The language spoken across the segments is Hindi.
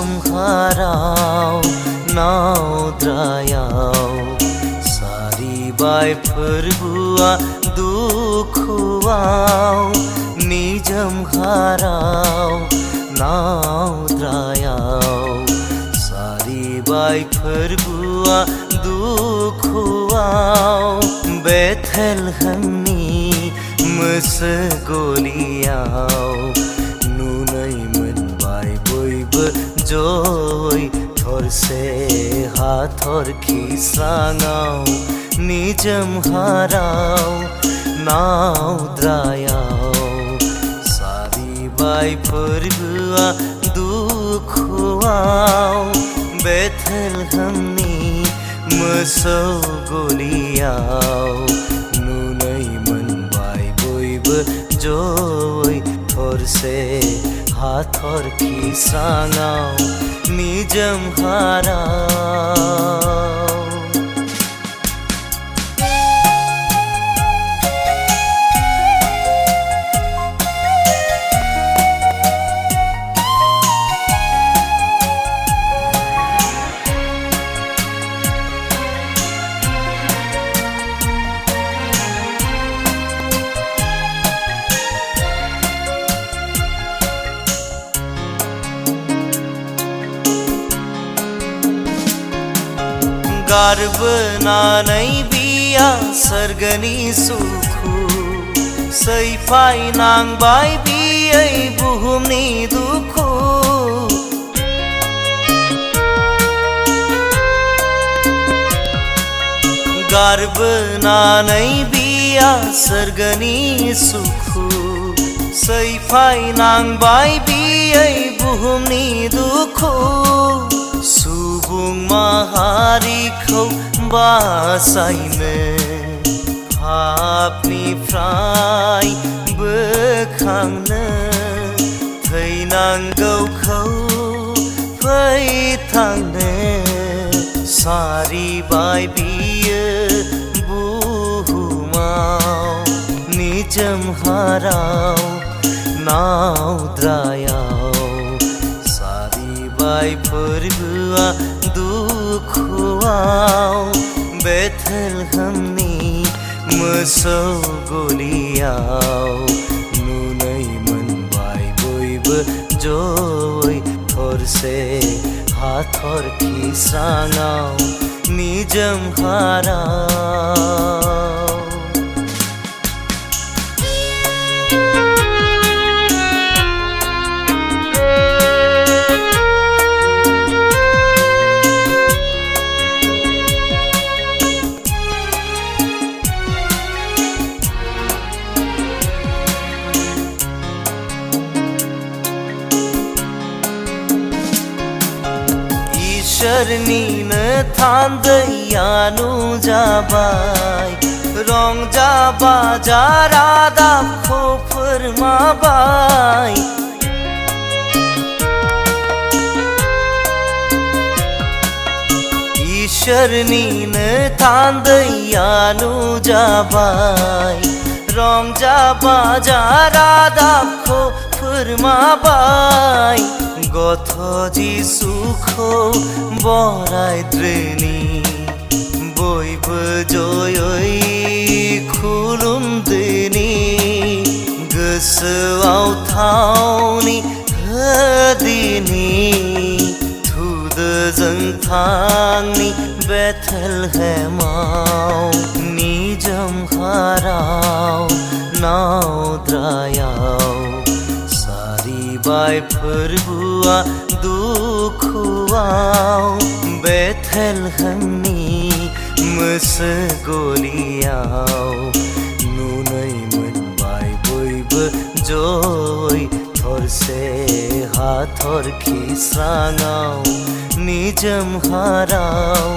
निजम हाराव नावद्रायाव सारिबाय फोरबोआ दुखुआव निजम हाराव नावद्रायाव सारिबाय फोरबोआ दुखुआव बेथेलहेमनि मोसो गलियाव नुनै मोनबाय बयबो जय थरसे हाथरखि स्राङाव निजोम हाराव नावद्रायाव सारिबाय फोरबोआ दुखुआव बेथेलहेमनि मोसौ गलियाव नुनै मोनबाय बयबो जय थरसे हाथरखि स्राङाव निजोम हाराव गारबोनानै बिया सोरगोनि सुखु सैफाय नांबाय बियै बुहुमनि दुखु गारबोनानै बिया सोरगोनि सुखु सैफाय नांबाय बियै बुहुमनि दुखु सुबुं माहारिखौ बासायनो पापनिफ्राय बोखांनो थैनांगौखौ फैथांनो सारिबाय बियो बुहुमाव निजोम हाराव नावद्रायाव सारिबाय फोरबोआ दुखुआव बेथेलहेमनि मोसौ गलियाव नुनै मोनबाय बयबो जय थरसे हाथरखि स्राङाव निजोम हाराव इसोरनिनो थान्दैया नुजाबाय रंजा बाजा रादाबखौ फोरमाबाय इसोरनिनो थान्दैया नुजाबाय रंजा बाजा रादाबखौ फोरमाबाय गथ' जिसुखौ बरायद्रोनि बयबो जयै खुलुमदोनि गोसोआव थावनि होदिनि थुदो जों थांनि बेथेलहेमाव निजोम हाराव नावद्रायाव सारिबाय फोरबोआ दुखुआव बेथेलहेमनि मोसो गलियाव नुनै मोनबाय बयबो जय थरसे हाथरखि स्राङाव निजोम हाराव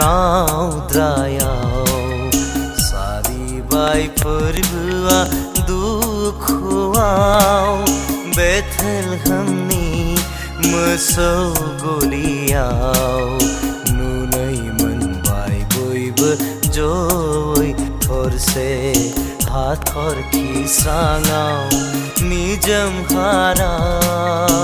नावद्रायाव सारिबाय फोरबोआ दुखुआव बेथेलहेमनि मोसौ गलियाव नुनै मोनबाय बयबो जय थरसे हाथरखि स्राङाव निजोम हाराव